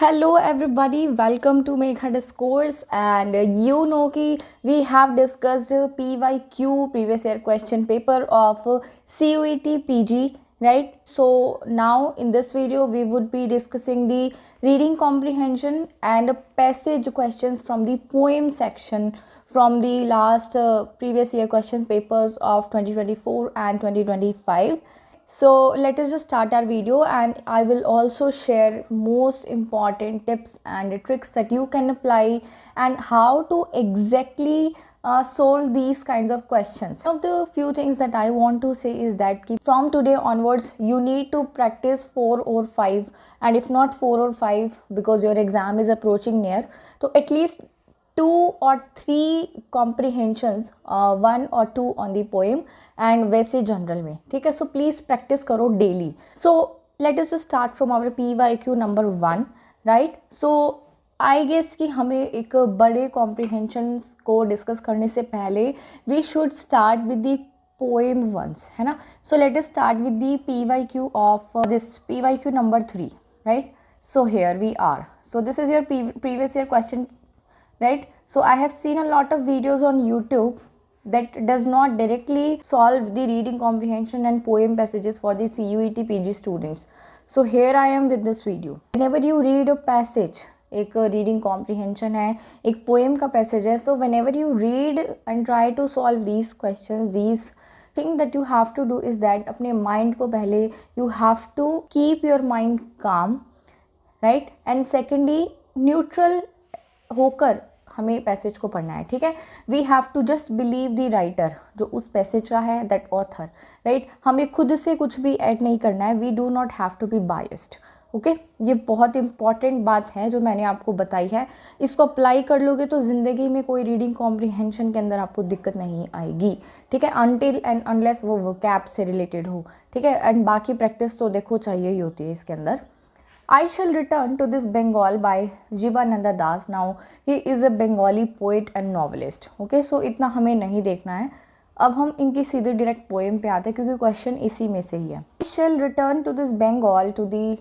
Hello everybody, welcome to Megha Discourse and you know कि we have discussed PYQ previous year question paper of CUET PG, right? So now in this video we would be discussing the reading comprehension and passage questions from the poem section from the last previous year question papers of 2024 and 2025. So let us just start our video and I will also share most important tips and tricks that you can apply and how to exactly solve these kinds of questions. One of the few things that I want to say is that from today onwards you need to practice 4 or 5, and if not 4 or 5 because your exam is approaching near, so at least 2 or 3 comprehensions, 1 or 2 on the poem and वैसे general में, ठीक है. So please practise करो daily. So let us start from our PYQ number 1, right. So I guess कि हमें एक बड़े comprehensions को डिस्कस करने से पहले we should start with the poem once, है ना. So let us start with the PYQ of this PYQ number 3, right. So here we are. So this is your previous year question, right? So I have seen a lot of videos on YouTube that does not directly solve the reading comprehension and poem passages for the CUET PG students. So here I am with this video. Whenever you read a passage, एक reading comprehension है, एक poem का passage है, so whenever you read and try to solve these question, these thing that you have to do is that अपने mind को पहले you have to keep your mind calm, right. And secondly neutral होकर हमें passage को पढ़ना है, ठीक है. We have to just believe the writer, जो उस पैसेज का है, दैट ऑथर, राइट. हमें खुद से कुछ भी ऐड नहीं करना है. We do not have to be biased, okay. ये बहुत इंपॉर्टेंट बात है जो मैंने आपको बताई है. इसको अप्लाई कर लोगे तो ज़िंदगी में कोई रीडिंग कॉम्प्रीहेंशन के अंदर आपको दिक्कत नहीं आएगी, ठीक है, अनटिल एंड अनलेस वो वोकैब से रिलेटेड हो, ठीक है. एंड बाकी प्रैक्टिस तो देखो चाहिए ही होती है इसके अंदर. I shall return to this Bengal by Jivananda Das. Now he is a Bengali poet and novelist. Okay, so इतना हमें नहीं देखना है. अब हम इनकी सीधे डायरेक्ट पोएम पे आते हैं क्योंकि क्वेश्चन इसी में से ही है. I shall return to this Bengal to the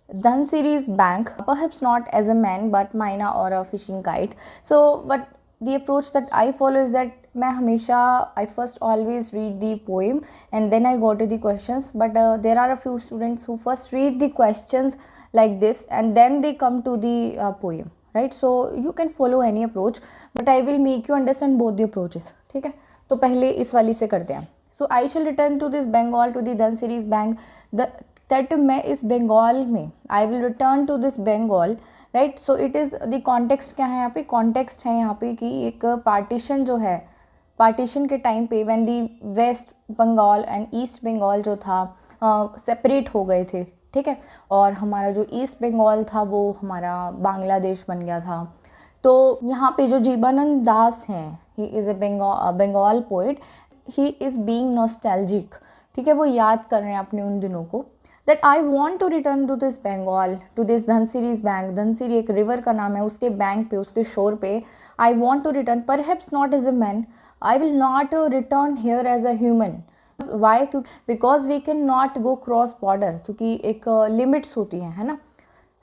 Dhansiri's bank, perhaps not as a man but myna or a fishing kite. So but the approach that I follow is that मैं हमेशा I first always read the poem and then I go to the questions. But there are a few students who first read the questions like this and then they come to the poem, right. So you can follow any approach but I will make you understand both the approaches, ठीक है. तो पहले इस वाली से करते हैं. So I shall return to this Bengal to the Dhansiri's bank, that मैं इस बंगाल में I will return to this Bengal, right. So it is the context. क्या है यहाँ पे context है यहाँ पे कि एक पार्टीशन जो है, पार्टीशन के टाइम पे when the West Bengal and East Bengal जो था सेपरेट हो गए थे, ठीक है. और हमारा जो ईस्ट बंगाल था वो हमारा बांग्लादेश बन गया था. तो यहाँ पे जो जीवनानंद दास हैं, he is a Bengal poet, he is being nostalgic, ठीक है. वो याद कर रहे हैं अपने उन दिनों को. That I want to return to this Bengal, to this Dhansiri's bank. Dhansiri एक रिवर का नाम है, उसके बैंक पे, उसके शोर पे. I want to return, perhaps not as a man, I will not return here as a human. Why? Because we can not go cross border, क्योंकि एक लिमिट्स होती हैं, है ना.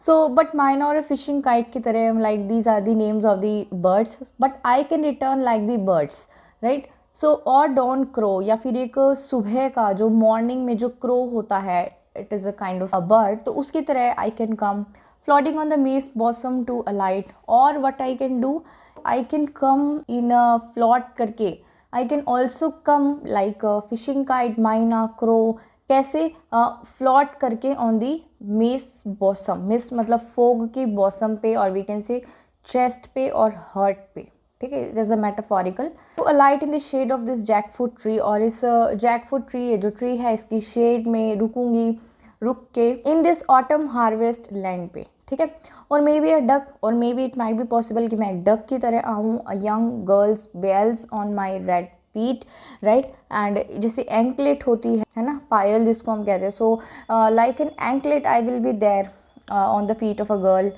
सो बट माइन और फिशिंग काइट की तरह, like these are the names of the birds, but I can return like the birds, right. So और डॉन क्रो, या फिर एक सुबह का जो मॉर्निंग में जो क्रो होता है, it is a kind of a bird, तो उसकी तरह I can come floating on the mist bosom to alight. और what I can do, I can come in float करके. I can also come like fishing kite, myna, crow. कैसे? Float करके on the mist bosom. Mist मतलब fog की bosom पे, और we can से chest पे और हर्ट पे, ठीक है. It is a metaphorical. To alight in the shade of this jackfruit tree, और इस जैकफ्रूट ट्री, ये जो ट्री है, इसकी शेड में रुकूंगी, रुक के. In this autumn harvest land पे, ठीक है. और मे बी अ डक, और may be it might be possible कि मैं एक डक की तरह आऊँ. A young girl's bells on my red feet, right. And जैसे एंकलेट होती है ना, पायल जिसको हम कहते हैं. So like an anklet I will be there on the feet of a girl,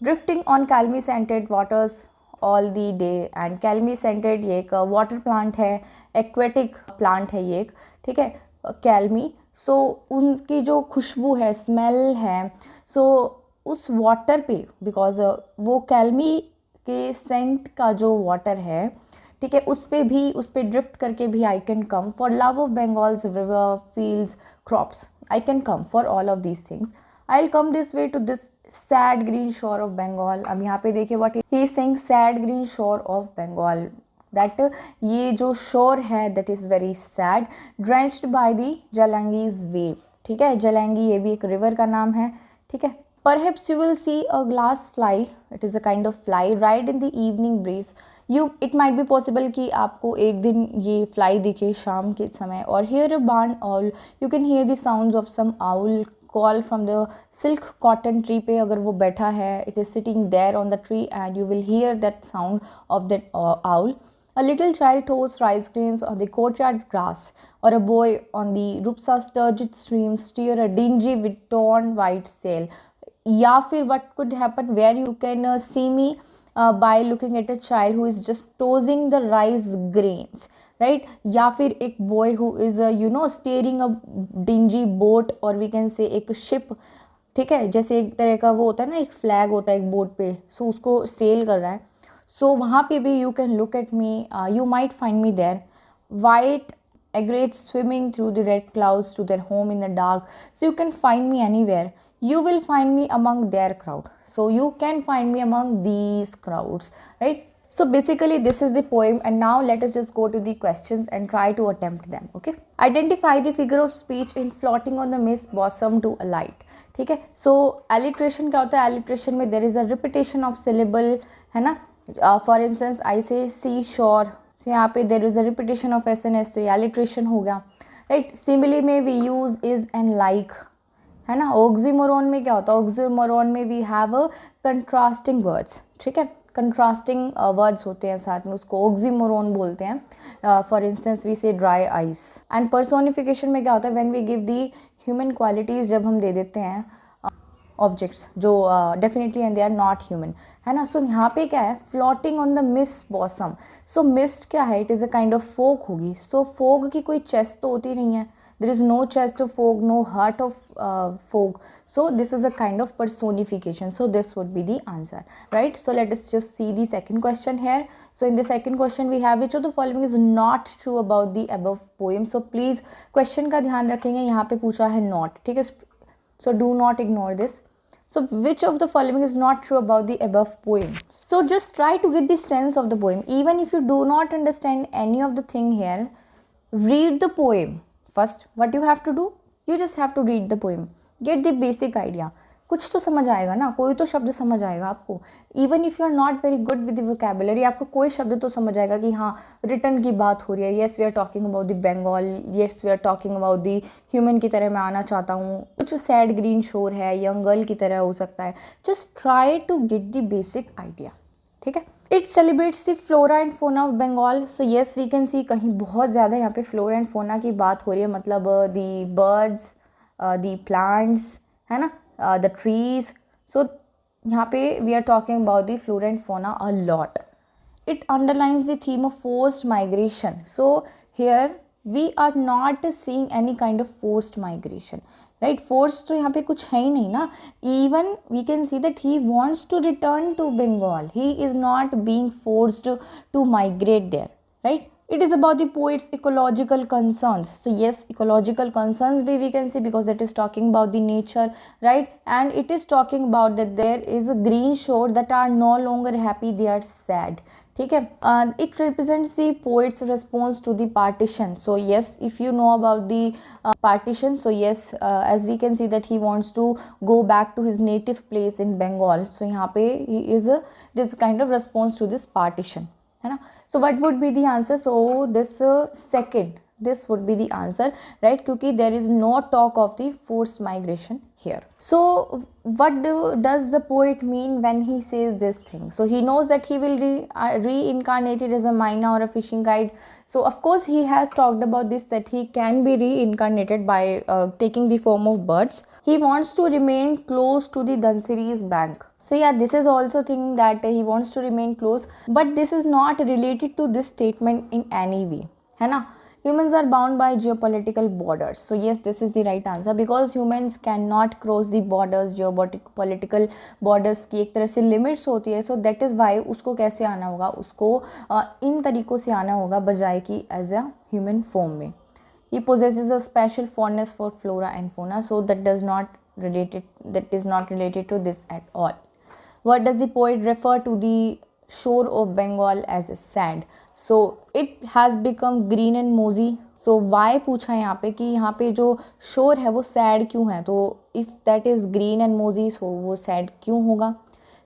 drifting on kalmi scented waters all the day. And kalmi scented ये एक वाटर प्लांट है, एक्वेटिक प्लांट है ये एक, ठीक है, कैल्मी. सो उनकी जो खुशबू है, स्मेल है, सो उस वाटर पे, बिकॉज वो कैलमी के सेंट का जो वाटर है, ठीक है, उस पे ड्रिफ्ट करके भी I can come for love of Bengal's river fields crops, I can come for all of these things, I will come this way to this sad green shore of Bengal. अब यहाँ पे देखिए what he is saying, sad green shore of Bengal, that ये जो शोर है that is very sad, drenched by the Jalangi's wave. ठीक है, जलंगी ये भी एक रिवर का नाम है. ठीक है, perhaps you will see a glass fly, it is a kind of fly, ride in the evening breeze. It might be possible कि आपको एक दिन ये fly दिखे शाम के समय, or hear a barn owl, you can hear the sounds of some owl call from the silk cotton tree पे अगर वो बैठा है, it is sitting there on the tree and you will hear that sound of that owl. A little child toasts rice grains on the courtyard grass, or a boy on the Rupsa's turgid stream steer a dingy with torn white sail. या फिर what could happen where you can see me by looking at a child who is just tossing the rice grains, right? या फिर एक boy who is steering a dingy boat, or we can say एक ship. ठीक है, जैसे एक तरह का वो होता है ना, एक फ्लैग होता है एक बोट पे, सो उसको सेल कर रहा है. सो वहाँ पे भी you can look at me, you might find me there. White egrets swimming through the red clouds to their home in the dark, so you can find me anywhere. You will find me among their crowd, so you can find me among these crowds, right? So basically this is the poem, and now let us just go to the questions and try to attempt them. Okay, identify the figure of speech in floating on the mist bosom to alight. ठीक है, so alliteration क्या होता है? alliteration में there is a repetition of syllable, है ना. For instance I say sea shore, so यहाँ पे there is a repetition of SNS, तो ये alliteration हो गया, right? simile में we use is and like, है ना. ऑक्सीमोरोन में क्या होता है? ऑक्सीमोरोन में we have a contrasting words. ठीक है, कंट्रास्टिंग वर्ड्स होते हैं साथ में, उसको ऑक्सीमोरोन बोलते हैं. For instance we say dry ice. And personification में क्या होता है? When we give the human qualities, जब हम दे देते हैं ऑब्जेक्ट्स जो definitely and they are not human, है ना. सो यहाँ पे क्या है? Floating on the mist bosom. So mist क्या है? It is a kind of fog होगी. सो फोग की कोई चेस्ट तो होती नहीं है. There is no chest of fog, no heart of fog. So this is a kind of personification. So this would be the answer, right? So let us just see the second question here. So in the second question we have, which of the following is not true about the above poem? So please question का ध्यान रखेंगे, यहाँ पे पूछा है not. ठीक है, so do not ignore this. So which of the following is not true about the above poem? So just try to get the sense of the poem. Even if you do not understand any of the thing here, read the poem. First, what you have to do? You just have to read the poem. Get the basic idea. कुछ तो समझ आएगा ना, कोई तो शब्द समझ आएगा आपको. Even if you are not very good with the vocabulary, आपको कोई शब्द तो समझ आएगा कि हाँ रिटर्न की बात हो रही है. Yes we are talking about the Bengal, yes we are talking about the human की तरह मैं आना चाहता हूँ. कुछ सैड ग्रीन शोर है, यंग गर्ल की तरह हो सकता है. Just try to get the basic idea. ठीक है, it celebrates the flora and fauna of Bengal. So yes we can see कहीं बहुत ज़्यादा यहाँ पे फ्लोरा एंड फोना की बात हो रही है, मतलब दी बर्ड्स, दी प्लांट्स, है ना, द ट्रीज. सो यहाँ पे we are talking about the flora and fauna a lot. It underlines the theme of forced migration. So here we are not seeing any kind of forced migration, right. Force तो यहाँ पे कुछ है ही नहीं ना. Even we can see that he wants to return to Bengal. He is not being forced to migrate there, right. It is about the poet's ecological concerns. So yes, ecological concerns भी we can see because it is talking about the nature, right? And it is talking about that there is a green shore that are no longer happy, they are sad. ठीक है, it represents the poet's response to the partition. So yes, if you know about the partition, so yes, as we can see that he wants to go back to his native place in Bengal. So यहाँ पे he is this kind of response to this partition, है ना. So what would be the answer? So this second, this would be the answer, right? क्योंकि there is no talk of the forced migration here. So what does the poet mean when he says this thing? So he knows that he will reincarnated as a myna or a fishing guide. So of course he has talked about this, that he can be reincarnated by taking the form of birds. He wants to remain close to the Dhansiri's bank. So yeah, this is also thing that he wants to remain close, but this is not related to this statement in any way, है ना. Humans are bound by geopolitical borders. So yes, this is the right answer because humans cannot cross the borders. Geopolitical borders की एक तरह से limits होती है. So that is why उसको कैसे आना होगा, उसको इन तरीक़ों से आना होगा बजाय कि as a human form में. He possesses a special fondness for flora and fauna, so that is not related to this at all. What does the poet refer to the shore of Bengal as sand? So it has become green and mossy. So why पूछा है यहाँ पे कि यहाँ पे जो shore है वो sad क्यों है, तो if that is green and mossy, so वो sad क्यों होगा?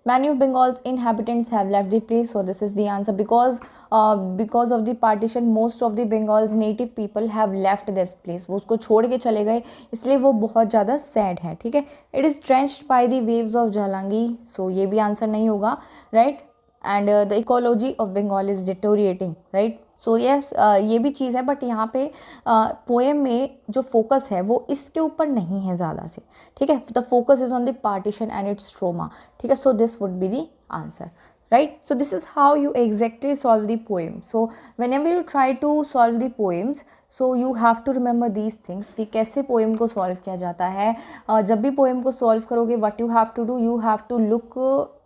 Many of Bengal's inhabitants have left the place, so this is the answer because of the partition, most of the Bengal's native people have left this place. वो उसको छोड़ के चले गए, इसलिए वो बहुत ज़्यादा sad है. ठीक है. It is drenched by the waves of Jalangi, so ये भी आंसर नहीं होगा, right? And the ecology of Bengal is deteriorating, right? So yes ये भी चीज़ है, बट यहाँ पे पोएम में जो फोकस है वो इसके ऊपर नहीं है ज़्यादा से. ठीक है. The focus is on the partition and it's trauma. ठीक है. So this would be the answer, right? So this is how you exactly solve the poem. So whenever you try to solve the poems, so you have to remember these things कि कैसे poem को solve किया जाता है. जब भी poem को solve करोगे, what you have to do, you have to look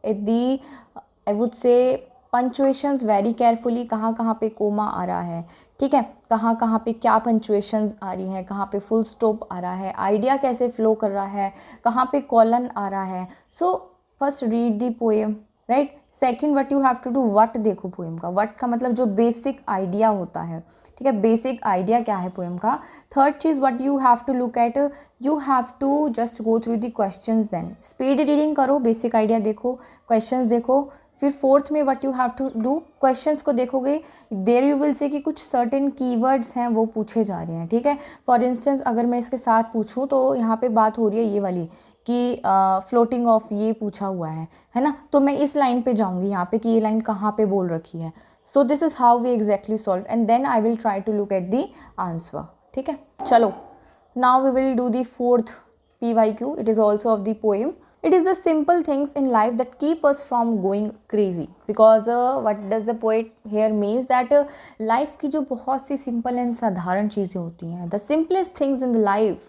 at the I would say punctuations very carefully, कहाँ कहाँ पे कोमा आ रहा है. ठीक है. कहाँ कहाँ पे क्या पंचुएशंस आ रही हैं, कहाँ पे फुल स्टॉप आ रहा है, आइडिया कैसे फ्लो कर रहा है, कहाँ पे कॉलन आ रहा है. So first read the poem, right. Second what you have to do, what देखो पोएम का. व्हाट का मतलब जो बेसिक आइडिया होता है. ठीक है. बेसिक आइडिया क्या है पोएम का. थर्ड चीज़ what you have to look at, you have to just go through the questions. Then speed reading करो, बेसिक आइडिया देखो, क्वेश्चंस देखो. फिर फोर्थ में what you have to do, questions को देखोगे, देयर यू विल से कि कुछ certain keywords हैं वो पूछे जा रहे हैं. ठीक है. फॉर इंस्टेंस अगर मैं इसके साथ पूछूं तो यहाँ पे बात हो रही है ये वाली कि फ्लोटिंग ऑफ ये पूछा हुआ है ना, तो मैं इस लाइन पे जाऊँगी यहाँ पे कि ये लाइन कहाँ पे बोल रखी है. So this is how we exactly solve and then I will try to look at the answer. ठीक है. चलो, now we will do the fourth PYQ. It is also of the poem. It is the simple things in life that keep us from going crazy. Because what does the poet here means that life की जो बहुत सी simple and साधारण चीज़ें होती हैं, the simplest things in the life,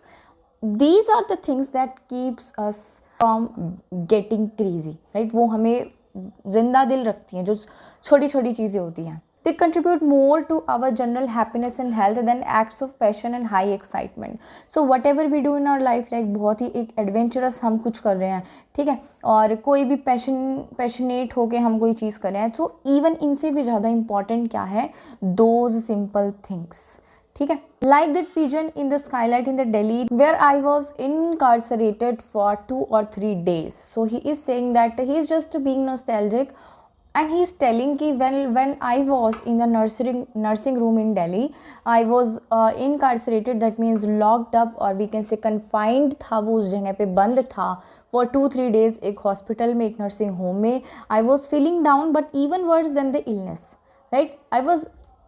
these are the things that keeps us from getting crazy, right? वो हमें जिंदा दिल रखती हैं, जो छोटी छोटी चीज़ें होती हैं. They contribute more to our general happiness and health than acts of passion and high excitement. So whatever we do in our life, like बहुत ही एक adventurous हम कुछ कर रहे हैं. ठीक है. और कोई भी पैशनेट होके हम कोई चीज़ कर रहे हैं, तो इवन इनसे भी ज़्यादा important क्या है, those simple things. ठीक है. Like that pigeon in the skylight in the Delhi where I was incarcerated for 2 or 3 days. So he is saying that he is just being nostalgic. And he is telling कि when I was in the nursing room in Delhi, I was incarcerated, that means locked up, or we can say confined था, वो उस जगह पे बंद था for 2-3 days एक hospital में, एक नर्सिंग होम में. I was feeling down, but even worse than the illness, right? I was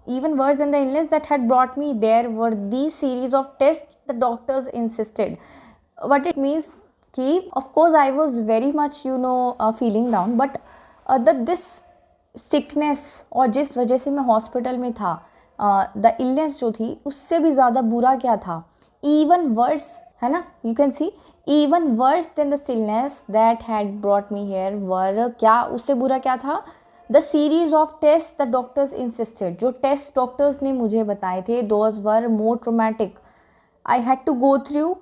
even worse than the illness that had brought me there were these series of tests the doctors insisted. What it means कि of course I was very much feeling down, but this sickness, और जिस वजह से मैं hospital में था, the illness जो थी उससे भी ज़्यादा बुरा क्या था, इवन वर्स, है ना. You can see even worse than the illness that had brought me here were, क्या उससे बुरा क्या था, the series of test the doctors insisted, जो टेस्ट डॉक्टर्स ने मुझे बताए थे, those were more traumatic. I had to go through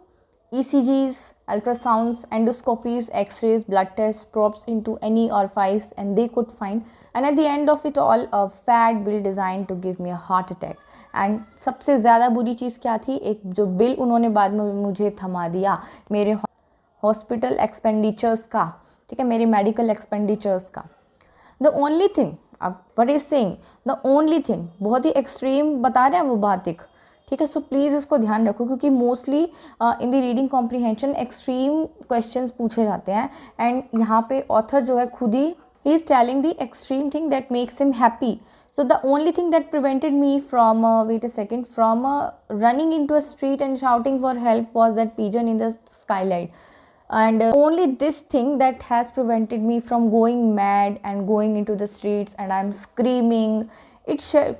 ECGs, ultrasounds, endoscopies, x-rays, blood tests, probes into any orifice, and they could find, and at the end of it all, a fat bill designed to give me a heart attack. And सबसे ज़्यादा बुरी चीज़ क्या थी, एक जो bill उन्होंने बाद में मुझे थमा दिया मेरे हॉस्पिटल एक्सपेंडिचर्स का. ठीक है. मेरे मेडिकल एक्सपेंडिचर्स का. द ओनली थिंग, अब what is saying, the only thing, बहुत ही एक्सट्रीम बता रहे हैं वो बात एक. ठीक है. सो प्लीज़ इसको ध्यान रखो, क्योंकि mostly in the reading comprehension extreme questions पूछे जाते हैं, एंड यहाँ पे ऑथर जो है खुद he is telling the extreme thing that makes him happy. So the only thing that prevented me from running into a street and shouting for help was that pigeon in the skylight. And only this thing that has prevented me from going mad and going into the streets and I'm screaming.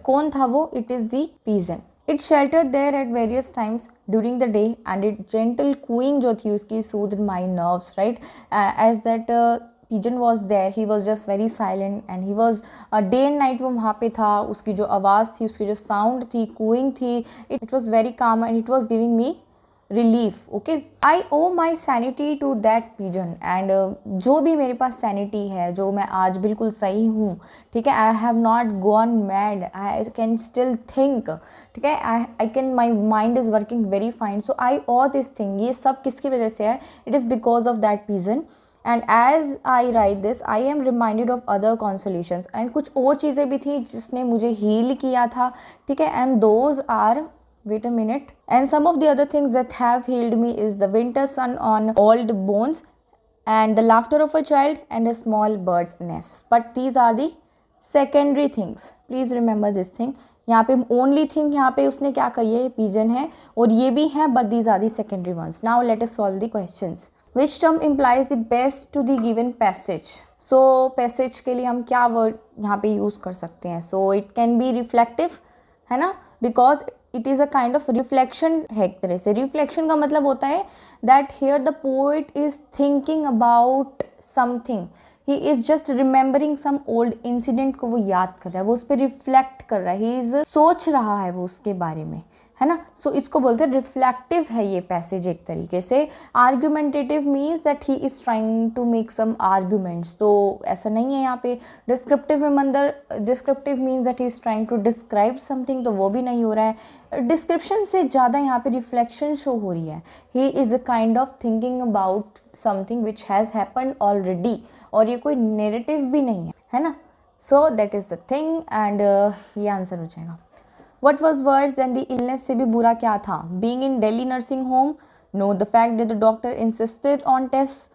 कौन था वो? It is the pigeon. It sheltered there at various times during the day, and it gentle cooing जो थी उसकी soothed my nerves, right? As that pigeon was there, he was just very silent and he was day and night वो वहाँ पे था. उसकी जो आवाज़ थी, उसकी जो sound थी, cooing थी, it was very calm and it was giving me relief. Okay, I owe my sanity to that pigeon. And जो भी मेरे पास सैनिटी है, जो मैं आज बिल्कुल सही हूँ, ठीक है, I have not gone mad, I can still think, ठीक है, I can, my mind is working very fine. So I owe this thing, ये सब किसकी वजह से है? It is because of that pigeon. And as I write this I am reminded of other consolations. And कुछ और चीज़ें भी थी जिसने मुझे हील किया था, ठीक है, and those are, wait a minute, and some of the other things that have healed me is the winter sun on old bones and the laughter of a child and a small bird's nest. But these are the secondary things, please remember this thing. यहाँ पे only thing यहाँ पे उसने क्या कही है, pigeon है और ये भी है, but these are the secondary ones. Now let us solve the questions. Which term implies the best to the given passage? So passage के लिए हम क्या word यहाँ पे use कर सकते हैं? So it can be reflective, है ना, because it is a kind of reflection है. एक तरह से रिफ्लेक्शन का मतलब होता है that here the poet is thinking about something, he is just remembering some old incident को वो याद कर रहा है, वो उस पर रिफ्लेक्ट कर रहा है, ही इज़ सोच रहा है वो उसके बारे में, है ना. सो इसको बोलते हैं रिफ्लेक्टिव है ये पैसेज एक तरीके से. Argumentative means that he is trying to make some arguments, तो ऐसा नहीं है यहाँ पे. डिस्क्रिप्टिव में अंदर, descriptive means that he is trying to describe something, तो वो भी नहीं हो रहा है. डिस्क्रिप्शन से ज़्यादा यहाँ पे रिफ्लेक्शन शो हो रही है. He is a kind of thinking about something which has happened already, और ये कोई नेरेटिव भी नहीं है ना. सो that is the thing, and ये आंसर हो जाएगा. What was worse than the illness? से भी बुरा क्या था? Being in Delhi nursing home? No. The fact that the doctor insisted on tests?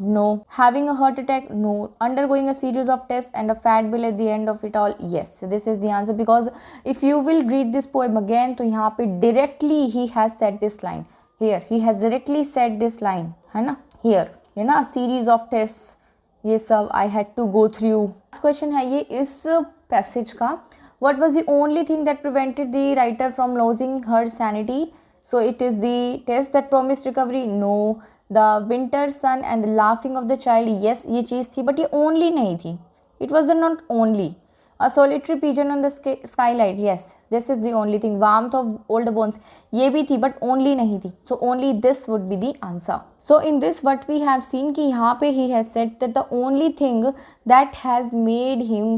No. Having a heart attack? No. Undergoing a series of tests and a fat bill at the end of it all? Yes. This is the answer, because if you will read this poem again, तो यहाँ पे directly he has said this line. Here he has directly said this line, है ना? Here, है ना? A series of tests, ये सब I had to go through. Question है ये इस passage का. What was the only thing that prevented the writer from losing her sanity? So it is the test that promised recovery? No. The winter sun and the laughing of the child? Yes, ये चीज़ थी, but ये only नहीं थी. It was the not only. A solitary pigeon on the skylight? Yes, this is the only thing. Warmth of old bones? ये भी थी, but only नहीं थी. So only this would be the answer. So in this what we have seen कि यहाँ पे he has said that the only thing that has made him,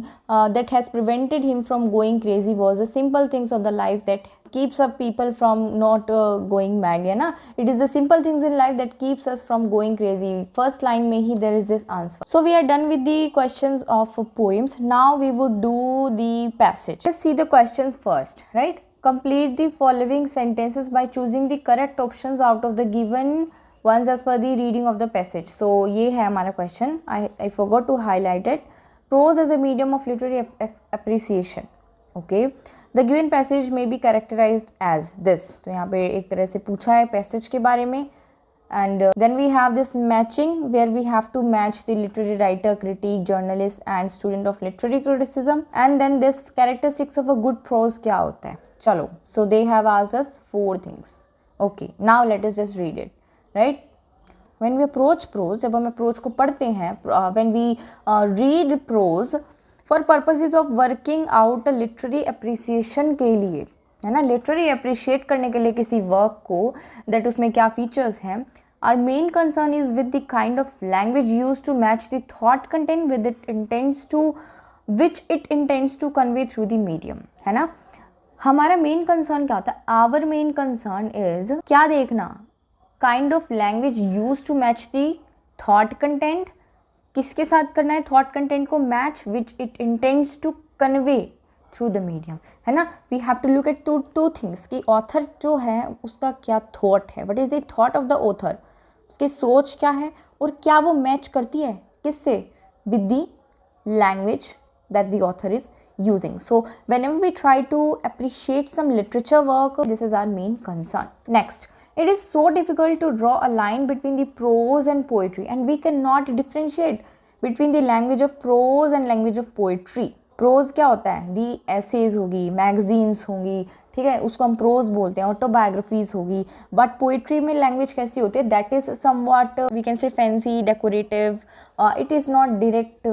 that has prevented him from going crazy was the simple things of the life that keeps up people from not going mad, है ना. It is the simple things in life that keeps us from going crazy. First line में ही there is this answer. So we are done with the questions of poems. Now we would do the passage. Let's see the questions first, right? Complete the following sentences by choosing the correct options out of the given ones as per the reading of the passage. So ये है हमारा question. I forgot to highlight it. Prose as a medium of literary appreciation. Okay. The given passage may be characterized as this. तो यहाँ पे एक तरह से पूछा है पैसेज के बारे में. And then we have this matching, where we have to match the literary writer, critic, journalist and student of literary criticism. And then this characteristics of a good prose क्या होता है. चलो, so they have asked us 4 things. Okay, now let us just read it, right? When we approach prose, जब हम approach को पढ़ते हैं, when we read prose for purposes of working out literary appreciation के लिए, है ना, लिटरेरी अप्रिशिएट करने के लिए किसी वर्क को, दैट उसमें क्या फीचर्स हैं. Our main concern is with the kind of language use to match the thought content with it intends to which it intends to convey through the medium, है ना. हमारा मेन कंसर्न क्या होता है? Our main concern is क्या देखना, kind of language use to match the thought content. किसके साथ करना है थॉट कंटेंट को match? Which it intends to convey through the medium, है ना. We have to look at two things कि ऑथर जो है उसका क्या थॉट है, what is the thought of the author, उसकी सोच क्या है और क्या वो मैच करती है किससे? With the language that the author is using. So whenever we try to appreciate some literature work, this is our main concern. Next, it is so difficult to draw a line between the prose and poetry, and we cannot differentiate between the language of prose and language of poetry. Prose क्या होता है? The essays होगी, magazines होंगी, ठीक है, उसको हम pros बोलते हैं, ऑटोबायोग्राफीज होगी। बट पोइट्री में लैंग्वेज कैसी होती है, that is somewhat we can say fancy, decorative, it is not direct.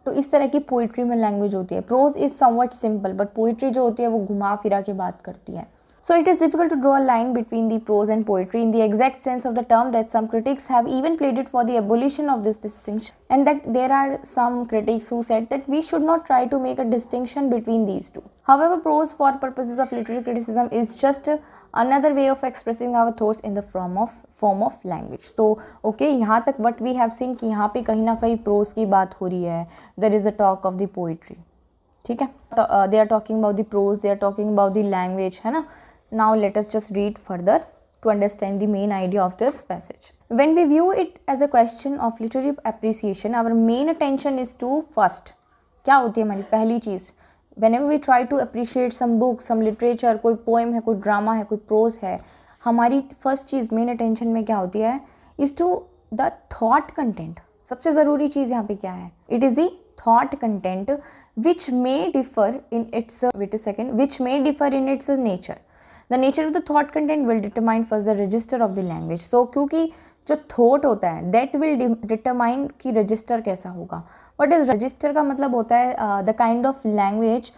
तो इस तरह की पोइट्री में लैंग्वेज होती है। Prose is somewhat simple, but poetry जो होती है वो घुमा फिरा के बात करती है। So it is difficult to draw a line between the prose and poetry in the exact sense of the term, that some critics have even pleaded for the abolition of this distinction, and that there are some critics who said that we should not try to make a distinction between these two. However, prose for purposes of literary criticism is just another way of expressing our thoughts in the form of language. तो okay, यहाँ तक what we have seen कि यहाँ पे कहीं ना कहीं prose की बात हो रही है, there is a talk of the poetry, ठीक है, they are talking about the prose, they are talking about the language, है ना. Now let us just read further to understand the main idea of this passage. When we view it as a question of literary appreciation, our main attention is to first, क्या होती है हमारी पहली चीज़, whenever we try to appreciate some book, some literature, कोई poem है, कोई drama है, कोई prose है, हमारी फर्स्ट चीज़ मेन अटेंशन में क्या होती है, is to the thought content. सबसे ज़रूरी चीज़ यहाँ पे क्या है, it is the thought content which may differ in its nature. The nature of the thought content will determine first the register of the language. So क्योंकि जो thought होता है that will determine कि register कैसा होगा. What is register का मतलब होता है the kind of language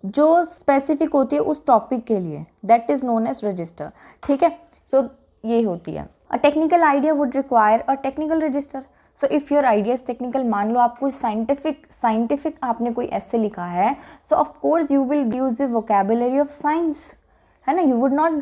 जो specific होती है उस topic के लिए, that is known as register. ठीक है, so ये होती है. A technical idea would require a technical register. So if your idea is technical, मान लो आप कोई scientific आपने कोई essay लिखा है, so of course you will use the vocabulary of science, है ना, you would not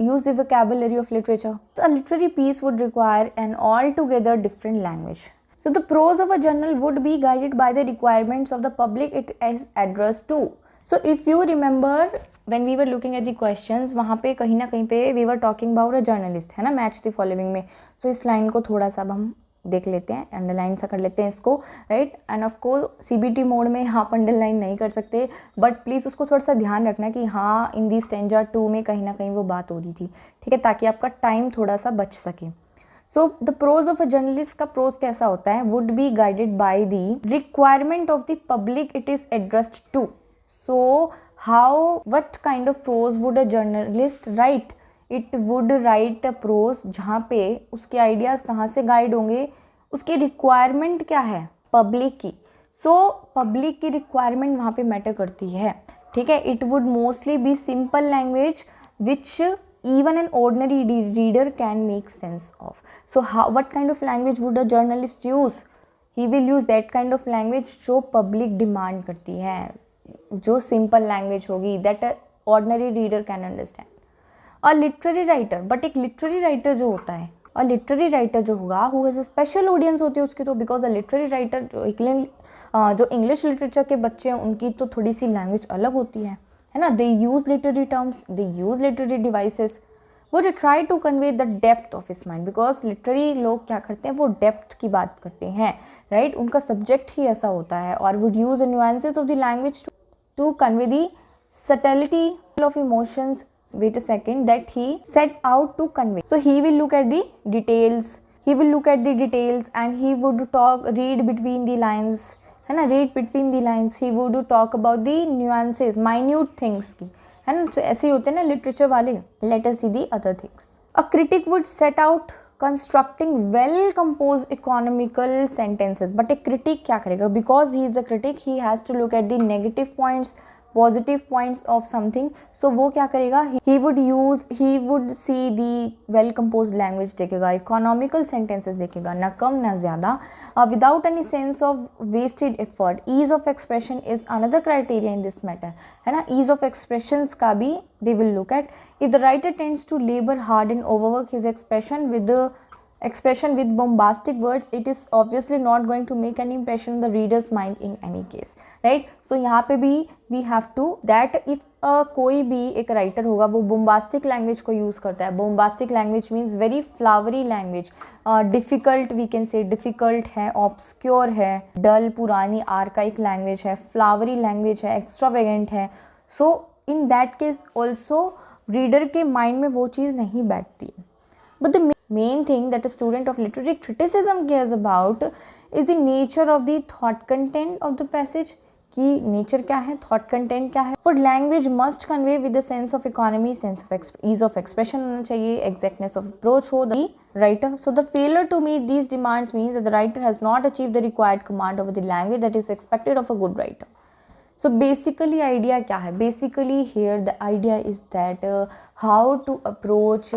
use the vocabulary of literature. So a literary piece would require an altogether different language. So the prose of a journal would be guided by the requirements of the public it is addressed to. So if you remember when we were looking at the questions, वहाँ पे कहीं ना कहीं पे we were talking about a journalist, है ना, match the following में. So इस लाइन को थोड़ा सा हम देख लेते हैं, अंडरलाइन सा कर लेते हैं इसको, right. End of course CBT mode में आप अंडरलाइन नहीं कर सकते, बट प्लीज़ उसको थोड़ा सा ध्यान रखना कि हाँ इन दी स्टैंजा 2 में कहीं ना कहीं वो बात हो रही थी, ठीक है, ताकि आपका टाइम थोड़ा सा बच सके. So the prose of a journalist का प्रोज कैसा होता है, would be guided by the requirement of the public it is addressed to. So how what kind of prose would a journalist write, it would write a prose जहाँ पे उसके ideas कहाँ से guide होंगे, उसकी रिक्वायरमेंट क्या है, public की. सो पब्लिक की रिक्वायरमेंट वहाँ पे मैटर करती है, ठीक है. It would mostly be simple language which even an ordinary reader can make sense of. So what kind of language would a journalist use? He will use that kind of language जो public demand करती है, जो simple language होगी, that a ordinary reader can understand. A literary writer, but एक literary writer जो होता है, a literary writer जो होगा who has a special audience होती है उसकी, तो because a literary writer जो English literature के बच्चे हैं उनकी तो थोड़ी सी language अलग होती है ना. They use literary terms, they use literary devices, would try to convey the depth of his mind, because literary लोग क्या करते हैं, वो depth की बात करते हैं, right. उनका subject ही ऐसा होता है, और would use the nuances of the language to convey the subtlety of emotions, wait a second, that he sets out to convey. So he will look at the details, and he would read between the lines, है ना, read between the lines. He would talk about the nuances, minute things की, है ना. तो ऐसे ही होते हैं ना लिटरेचर वाले. Let us see the other things. A critic would set out constructing well composed economical sentences. But एक critic क्या करेगा, because he is the critic, he has to look at the negative points, positive points of something. So वो क्या करेगा, he would see the well compose language देखेगा, economical sentences देखेगा, ना कम ना ज़्यादा, without any sense of wasted effort. Ease of expression is another criteria in this matter, है ना. ईज ऑफ एक्सप्रेशंस का भी they will look at. If the writer tends to labour hard and overwork his expression with bombastic words, it is obviously not going to make any impression on the reader's mind in any case, right. So यहाँ पे भी we have to that if कोई भी एक writer होगा वो bombastic language को use करता है. bombastic language means very flowery language, difficult, we can say difficult है, obscure है, dull, पुरानी archaic language है, flowery language है, extravagant है. So in that case also reader के mind में वो चीज़ नहीं बैठती. But the main thing that a student of literary criticism cares about is the nature of the thought content of the passage. कि nature क्या है, thought content क्या है. For language must convey with the sense of economy, sense of ease of expression होना चाहिए, exactness of approach हो the writer. So the failure to meet these demands means that the writer has not achieve the required command over the language that is expected of a good writer. So basically idea क्या है? Basically here the idea is that how to approach,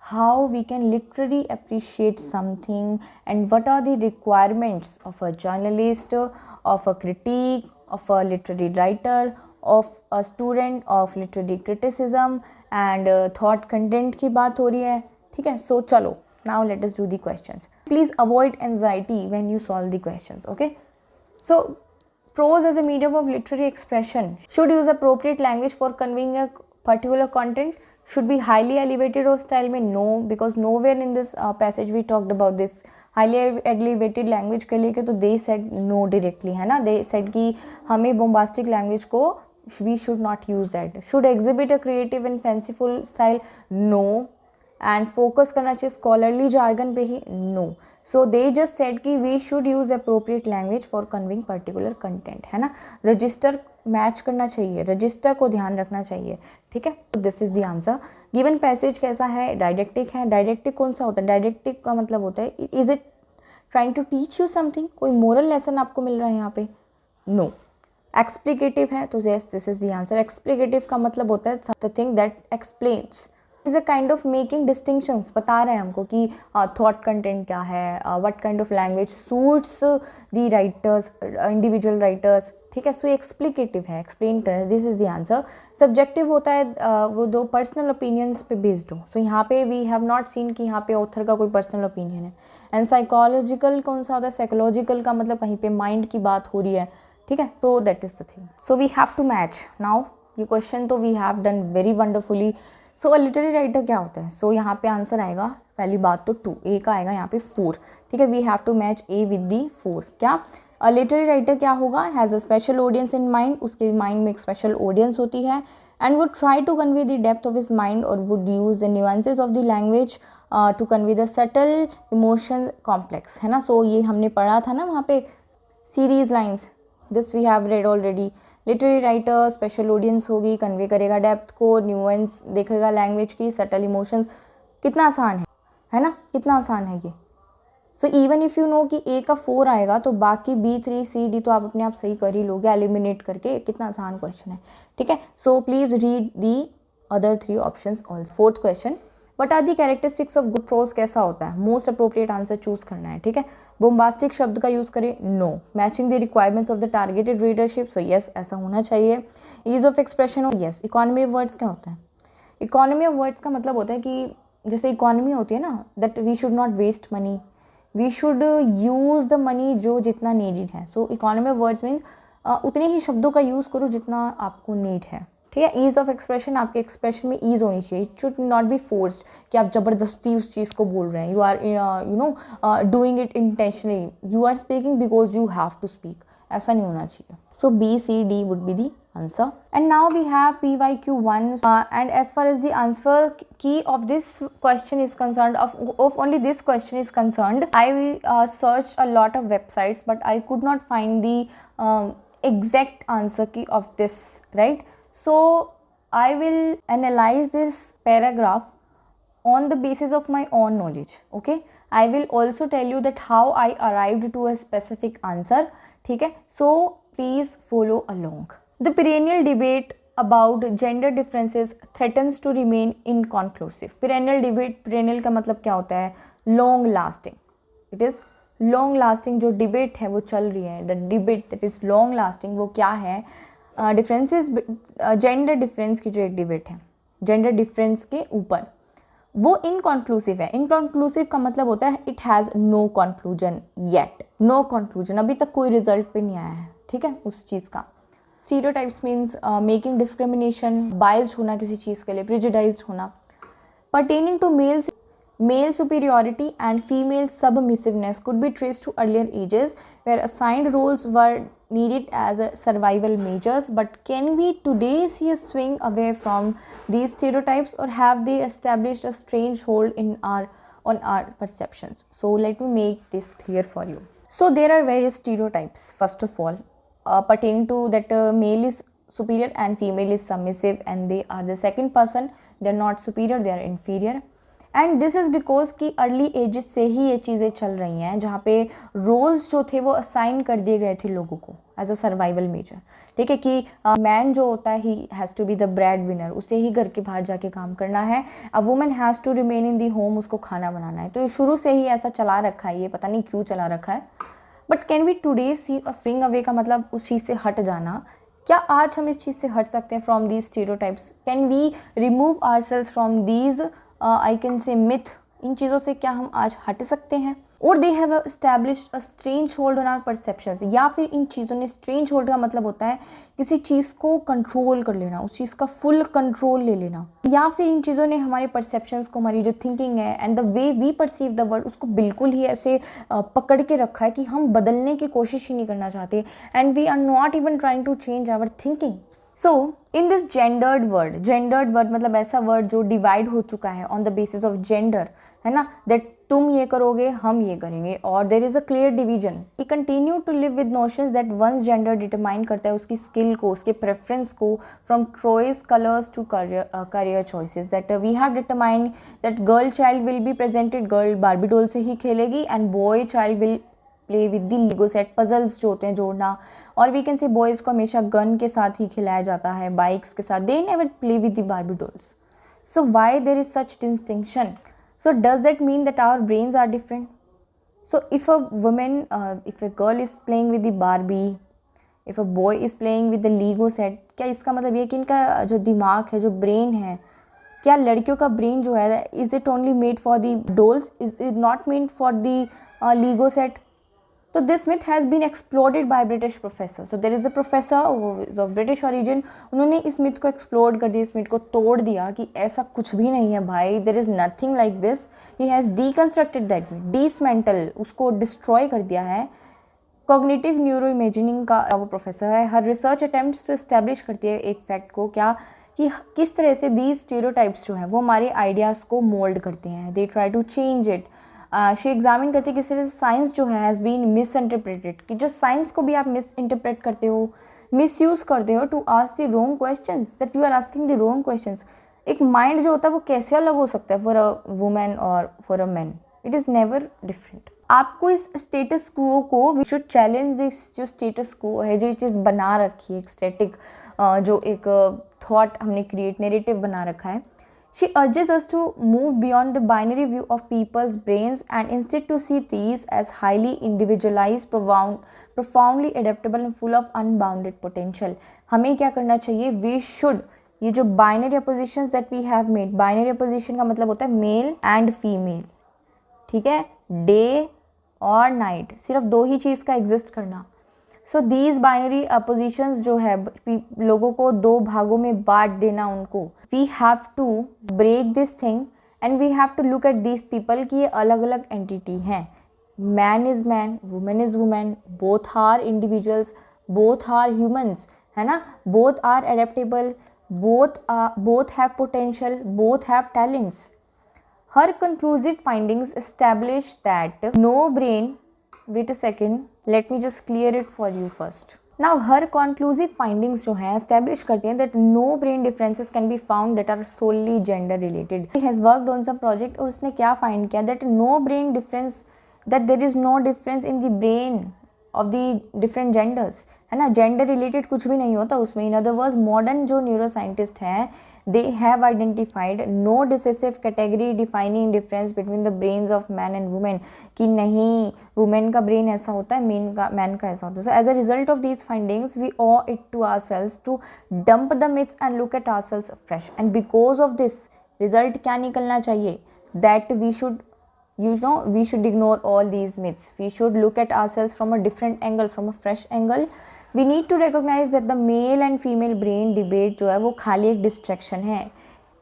how we can literally appreciate something, and what are the requirements of a journalist, of a critique, of a literary writer, of a student of literary criticism, and thought content की बात हो रही है. ठीक है, so चलो now let us do the questions. Please avoid anxiety when you solve the questions. Okay, so prose as a medium of literary expression should use appropriate language for conveying a particular content, should be highly elevated or style में no, because nowhere in this passage we talked about this highly elevated language के लिए, तो they said no directly, है ना. they said कि हमें bombastic language को we should not use that. should exhibit a creative and fanciful style, no. And focus करना चाहिए स्कॉलरली जार्गन पे ही, नो. सो दे जस्ट सेड कि we should use appropriate language for conveying particular content, है ना. Register match करना चाहिए, रजिस्टर को ध्यान रखना चाहिए. ठीक है, तो this is the answer. Given passage कैसा है? डायडेक्टिक है. डायडेक्टिक कौन सा होता है? डायडेक्टिक का मतलब होता है is it trying to teach you something, कोई मोरल लेसन आपको मिल रहा है यहाँ पे? नो. एक्सप्लिकेटिव है, तो yes this is the answer. Explicative का मतलब होता है the thing that explains, is a kind of making distinctions, बता रहे हैं हमको कि थॉट कंटेंट क्या है, what kind of language suits the writers, individual writers. ठीक है, सो एक्सप्लिकेटिव है, एक्सप्लेन कर, this is the answer. Subjective होता है वो जो पर्सनल ओपिनियंस पे बेस्ड हो. सो यहाँ पे वी हैव नॉट सीन कि यहाँ पे ऑथर का कोई पर्सनल ओपिनियन है. एंड साइकोलॉजिकल कौन सा होता है? साइकोलॉजिकल का मतलब कहीं पे माइंड की बात हो रही है. ठीक है, तो that is the thing. So we have to match now. ये क्वेश्चन तो we have done very wonderfully. So literary writer क्या होता है? सो यहाँ पे आंसर आएगा, पहली बात तो 2, ए का आएगा यहाँ पे 4. ठीक है, we have to match a with the 4. क्या लिटरेरी राइटर क्या होगा? Has a special audience in mind, उसके माइंड में एक स्पेशल ऑडियंस होती है. And would try to convey the depth of his mind, और would use the nuances of the language to convey the subtle emotion complex, है ना. सो ये हमने पढ़ा था ना वहाँ पे, series lines, this we have read already. Literary writer special audience होगी, कन्वे करेगा डेप्थ को, न्यूएंस देखेगा लैंग्वेज की, सटल इमोशंस. कितना आसान है ना, कितना आसान है ये. So even if you know कि ए का 4 आएगा तो बाकी बी 3 सी डी तो आप अपने आप सही कर ही लोगे एलिमिनेट करके. कितना आसान क्वेश्चन है. ठीक है, so please read the other 3 options also. 4th question, what are the characteristics of good prose कैसा होता है? मोस्ट अप्रोप्रिएट आंसर चूज करना है. ठीक है, बोम्बास्टिक शब्द का यूज़ करें, no. Matching the requirements of the targeted readership, so yes ऐसा होना चाहिए. ईज ऑफ एक्सप्रेशन हो, यस. इकोनॉमी ऑफ वर्ड्स क्या होता है? इकोनॉमी ऑफ वर्ड्स का मतलब होता है कि जैसे इकोनॉमी होती है ना, that we should not waste money, we should use the money जो जितना नीडेड है. So economy of words means उतने ही शब्दों का यूज़ करो जितना आपको नीड है. ठीक है, ईज ऑफ एक्सप्रेशन, आपके एक्सप्रेशन में ईज होनी चाहिए. It should not be forced कि आप ज़बरदस्ती उस चीज़ को बोल रहे हैं. You are you know doing it intentionally, you are speaking because you have to speak, ऐसा नहीं होना चाहिए. So B C D would be the answer. And now we have PYQ1 and as far as the answer key of this question is concerned, of only this question is concerned, I searched a lot of websites but I could not find the exact answer key of this, right? So I will analyze this paragraph on the basis of my own knowledge. Okay, I will also tell you that how I arrived to a specific answer. ठीक है, so please follow along. The perennial debate about gender differences threatens to remain inconclusive. Perennial debate, perennial का मतलब क्या होता है? Long lasting. It is long lasting. जो debate है वो चल रही है, the debate that is long lasting, वो क्या है? Differences, gender difference की जो एक debate है, gender difference के ऊपर, वो इनकॉन्क्लूसिव है. इनकॉन्क्लूसिव का मतलब होता है it has no conclusion yet, no conclusion, अभी तक कोई रिजल्ट पे नहीं आया है. ठीक है, उस चीज़ का. Stereotypes means making discrimination, biased होना किसी चीज़ के लिए, prejudiced होना. Pertaining to male superiority and female submissiveness could be traced to earlier ages where assigned roles were needed as a survival measures. But can we today see a swing away from these stereotypes, or have they established a strange hold on our perceptions? So let me make this clear for you. So there are various stereotypes. First of all, pertaining to that male is superior and female is submissive and they are the second person, they are not superior, they are inferior. And this is because कि early ages से ही ये चीज़ें चल रही हैं, जहाँ पे roles जो थे वो असाइन कर दिए गए थे लोगों को एज अ सर्वाइवल मेजर। ठीक है कि मैन जो होता है he has to be the bread winner, उसे ही घर के बाहर जाके काम करना है। A women has to remain in the home, उसको खाना बनाना है। तो ये शुरू से ही ऐसा चला रखा है, ये पता नहीं क्यों चला रखा है। But can we today see a swing away का मतलब उस चीज़ से हट जाना? क्या आज हम इस चीज़ से हट सकते हैं from these stereotypes? Can we remove ourselves from these I can say myth? इन चीज़ों से क्या हम आज हट सकते हैं? और they have established a strange hold on our perceptions, या फिर इन चीज़ों ने, स्ट्रेंज होल्ड का मतलब होता है किसी चीज़ को कंट्रोल कर लेना, उस चीज़ का फुल कंट्रोल ले लेना, या फिर इन चीज़ों ने हमारे परसेप्शंस को, हमारी जो थिंकिंग है and the way we perceive the world, उसको बिल्कुल ही ऐसे पकड़ के रखा है कि हम बदलने की कोशिश ही नहीं करना चाहते। And we are not even trying to change our thinking. So in this gendered word मतलब ऐसा वर्ड जो डिवाइड हो चुका है on the basis of gender, है ना, दैट तुम ये करोगे, हम ये करेंगे, और there is a clear division. We continue to live with notions that once gender determine करता है उसकी स्किल को, उसके प्रेफरेंस को, from choice colours to career choices, that we have determined that girl child will be presented, girl Barbie doll से ही खेलेगी, and boy child will play with the Lego set, puzzles जो होते हैं जोड़ना, और वी कैन से boys को हमेशा गन के साथ ही खिलाया जाता है, बाइक्स के साथ, they never play with the Barbie doles. So why there is such distinction? So does that mean that our brains are different? So if a woman, if a girl is playing with the Barbie, if a boy is playing with the Lego set, क्या इसका मतलब ये कि इनका जो दिमाग है, जो ब्रेन है, क्या लड़कियों का ब्रेन जो है, is it only made for the doles, is it not made for the LIGO set? So this myth has been exploded by British professor. So there is a professor who is of British origin. उन्होंने इस myth को explode कर दिया, इस myth को तोड़ दिया कि ऐसा कुछ भी नहीं है भाई, there is nothing like this. He has deconstructed that myth, dismantle, उसको destroy कर दिया है। Cognitive neuroimagining का वो प्रोफेसर है। हर रिसर्च अटेम्प्ट्स to establish करती है एक फैक्ट को, क्या कि किस तरह से these stereotypes जो हैं वो हमारे आइडियाज़ को मोल्ड करते हैं। They try to change it. She examine करती है किस तरह से साइंस जो है हैज़ बीन मिस इंटरप्रेटेड, कि जो साइंस को भी आप मिस इंटरप्रेट करते हो, मिस यूज़ करते हो to ask the wrong questions, that you are asking the wrong questions. एक माइंड जो होता है वो कैसे अलग हो सकता है फॉर अ वुमेन और for a man? It is never different. आपको इस status quo we should challenge this, जो स्टेटस को है, जो ये चीज़ बना रखी है, एक स्टैटिक जो एक थॉट हमने क्रिएट, नेरेटिव बना रखा है। She urges us to move beyond the binary view of people's brains and instead to see these as highly individualized, profoundly adaptable and full of unbounded potential. हमें क्या करना चाहिए? We should, ये जो binary oppositions that we have made, binary opposition का मतलब होता है मेल एंड फीमेल, ठीक है, डे और नाइट, सिर्फ दो ही चीज़ का एग्जिस्ट करना। सो दीज बाइनरी अपोजिशंस जो है, लोगों को दो भागों में बांट देना उनको, we have to break this thing and we have to look at these people कि ये अलग अलग एंटिटी हैं। Man is man, women is women, both are individuals, both are humans, है ना, both are adaptable, both have potential, both have talents. Her conclusive findings establish that no brain, wait a second, let me just clear it for you first. Now her conclusive findings जो हैं establish करते हैं that no brain differences can be found that are solely gender related. He has worked on some project और उसने क्या find किया, that no brain difference, that there is no difference in the brain of the different genders, है ना, gender related कुछ भी नहीं होता उसमें। इन अदर वर्ड्स मॉडर्न जो न्यूरो साइंटिस्ट हैं, they have identified no decisive category defining difference between the brains of man and women, कि नहीं वुमेन का ब्रेन ऐसा होता है, मैन का ऐसा होता है। So as a result of these findings we owe it to ourselves to dump the myths and look at ourselves fresh, and because of this result क्या निकलना चाहिए, that we should, you know, we should ignore all these myths. We should look at ourselves from a different angle, from a fresh angle. We need to recognize that the male and female brain debate जो है वो खाली एक distraction है।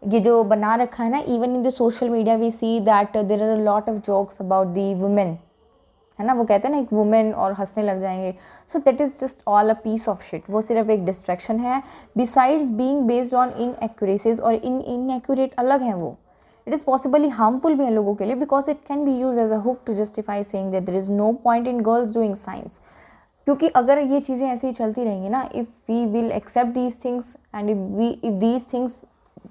ये जो बना रखा है ना, even in the social media we see that there are a lot of jokes about the women, है ना, वो कहते हैं ना एक वुमेन और हंसने लग जाएंगे। So that is just all a piece of shit, वो सिर्फ एक डिस्ट्रैक्शन है। Besides being based on inaccuracies, और इनएक्यूरेट अलग हैं वो, इट इज़ पॉसिबली हार्मफुल भी है लोगों के लिए, because it can be use as a hook to justify saying that there is no point in girls doing science. क्योंकि अगर ये चीज़ें ऐसे ही चलती रहेंगी ना, if we will accept these things and if these things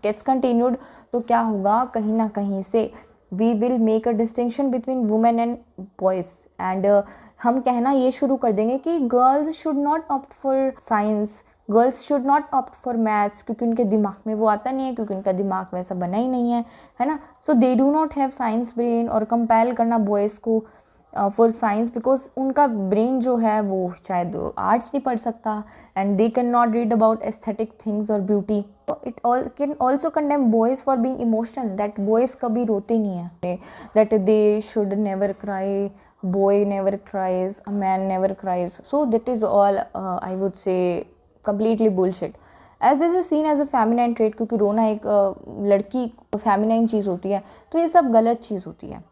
gets continued, तो क्या होगा, कहीं ना कहीं से we will make a distinction between women and boys, and हम कहना ये शुरू कर देंगे कि girls should not opt for science, girls should not opt for maths, क्योंकि उनके दिमाग में वो आता नहीं है, क्योंकि उनका दिमाग वैसा बना ही नहीं है ना। So they do not have science brain, और कंपेल करना बॉयज़ को फॉर साइंस बिकॉज उनका ब्रेन जो है वो शायद आर्ट्स नहीं पढ़ सकता, and they can not read about aesthetic things और beauty. It all can also condemn boys for being emotional, that boys कभी रोते नहीं हैं, that they should never cry, boy never cries, a man never cries. So that is all I would say completely bullshit. As this is seen as a feminine trait, क्योंकि रोना एक लड़की feminine चीज़ होती है, तो ये सब गलत चीज़ होती है।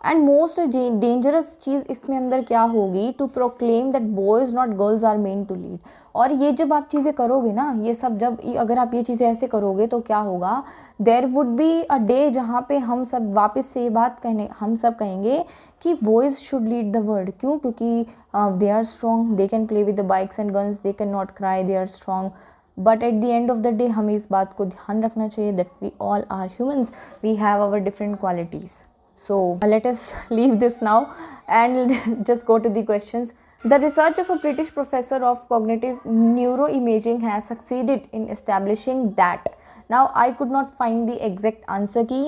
एंड मोस्ट डेंजरस चीज़ इसमें अंदर क्या होगी, to proclaim that boys not girls are meant to lead. और ये जब आप चीज़ें करोगे ना, ये सब जब अगर आप ये चीज़ें ऐसे करोगे तो क्या होगा, there would be a day जहाँ पे हम सब वापस से ये बात हम सब कहेंगे कि boys should lead the world. क्यों? क्योंकि they are strong, they can play with the bikes and guns, they can not cry, they are strong. But at the end of the day हमें इस बात को ध्यान रखना चाहिए that we all are humans, we have our different qualities. So let us leave this now and just go to the questions. The research of a British professor of cognitive neuroimaging has succeeded in establishing that. Now I could not find the exact answer key,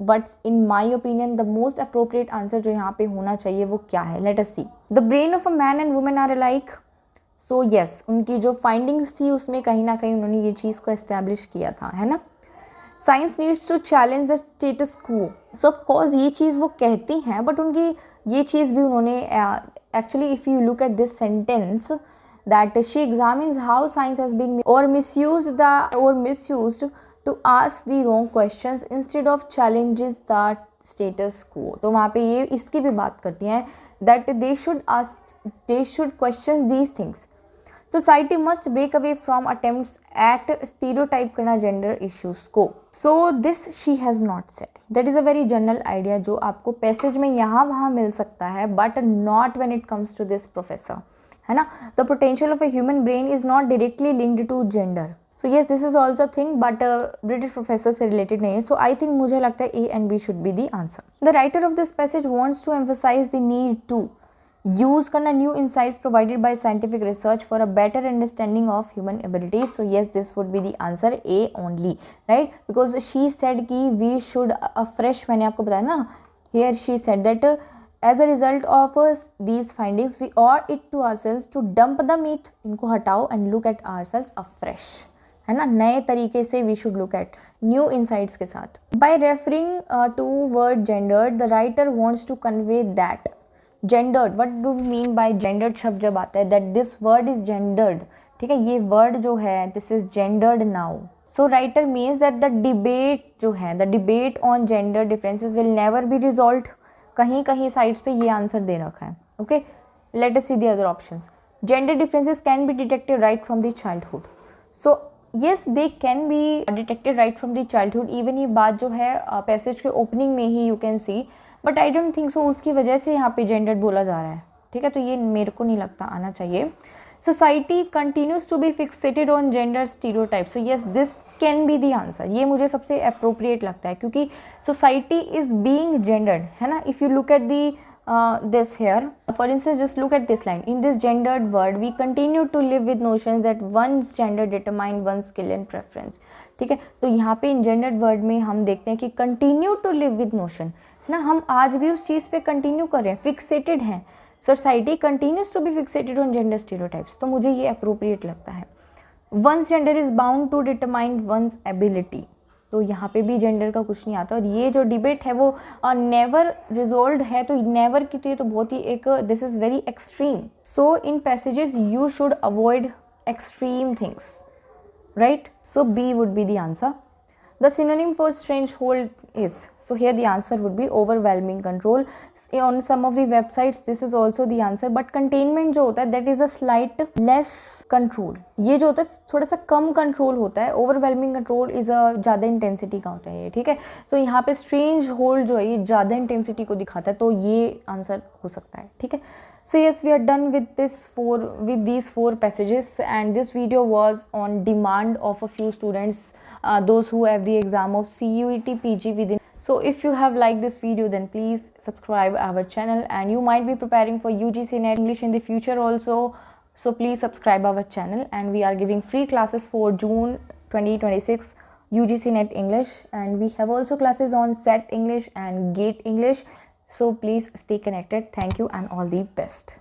but in my opinion the most appropriate answer जो यहाँ पे होना चाहिए वो क्या है? Let us see. The brain of a man and woman are alike. So yes, उनकी जो findings थी उसमें कहीं ना कहीं उन्होंने ये चीज़ को establish किया था, है ना। Science needs to challenge the status quo. So of course ये चीज़ वो कहती हैं, बट उनकी ये चीज़ भी उन्होंने actually if you look at this sentence that she examines how science has been और misused to ask the wrong questions instead of challenges the status quo. तो वहाँ पे ये इसकी भी बात करती हैं that they should question these things. Society must break away from attempts at stereotype करना जेंडर इश्यूज को। So this she has not said, that is a very general idea जो आपको पैसेज में यहाँ वहाँ मिल सकता है, but not when it comes to this professor, है ना। The potential of a human brain is not directly linked to gender. So yes this is also thing, but British professor से रिलेटेड नहीं है। सो आई थिंक मुझे लगता है A and B should be the answer. The writer of this passage wants to emphasize the need to use करना new insights provided by scientific research for a better understanding of human abilities. So yes, this would be the answer A only, right? Because she said कि we should afresh, मैंने आपको बताया ना, here she said that as a result of these findings we owe it to ourselves to dump the myth, इनको हटाओ and look at ourselves afresh, है ना, नए तरीके से we should look at new insights के साथ. By referring to word gendered, the writer wants to convey that gendered, what do we mean by gendered शब्द जब आता है, that this word is gendered, ठीक है, ये word जो है this is gendered now. So writer means that the debate जो है, the debate on gender differences will never be resolved. कहीं कहीं साइड्स पे ये आंसर दे रखा है. Okay, let us see the other options. Gender differences can be detected right from the childhood. So yes, they can be detected right from the childhood. Even ये बात जो है पैसेज के ओपनिंग में ही you can see, but I don't think so उसकी वजह से यहाँ पे जेंडर्ड बोला जा रहा है, ठीक है, तो ये मेरे को नहीं लगता आना चाहिए. Society continues to be fixated on gender stereotype. So yes this can be the answer. ये मुझे सबसे अप्रोप्रिएट लगता है क्योंकि सोसाइटी इज बीइंग जेंडर्ड, है ना. If you look at the this here, for instance, just look at this line. In this gendered world we continue to live with notions that one's gender determine one's skill and preference. ठीक है, तो यहाँ पे इन gendered world में हम देखते हैं कि continue to live with notion, ना, हम आज भी उस चीज़ पे कंटिन्यू कर रहे हैं, फिक्सेटेड हैं. Society continues to be fixated on gender stereotypes. तो मुझे ये अप्रोप्रिएट लगता है. One's gender is bound to determine one's ability. तो यहाँ पे भी जेंडर का कुछ नहीं आता. और ये जो डिबेट है वो नेवर रिजोल्व है. तो नेवर की तो ये तो बहुत ही एक this is very extreme. So in passages you should avoid extreme things, right. So B would be the answer. The synonym for stranglehold is, so here the answer would be overwhelming control. On some of the websites this is also the answer, but containment जो होता है that is a slight less control. ये जो होता है थोड़ा सा कम control होता है. overwhelming control is a ज़्यादा इंटेंसिटी का होता है ये, ठीक है. तो यहाँ पे strange hold जो है ये ज़्यादा इंटेंसिटी को दिखाता है, तो ये आंसर हो सकता है, ठीक है. So yes, we are done with these four passages, and this video was on demand of a few students, those who have the exam of CUET PG within. So if you have liked this video, then please subscribe our channel, and you might be preparing for UGC NET English in the future also. So please subscribe our channel, and we are giving free classes for June 2026 UGC NET English, and we have also classes on SET English and GATE English. So please stay connected. Thank you and all the best.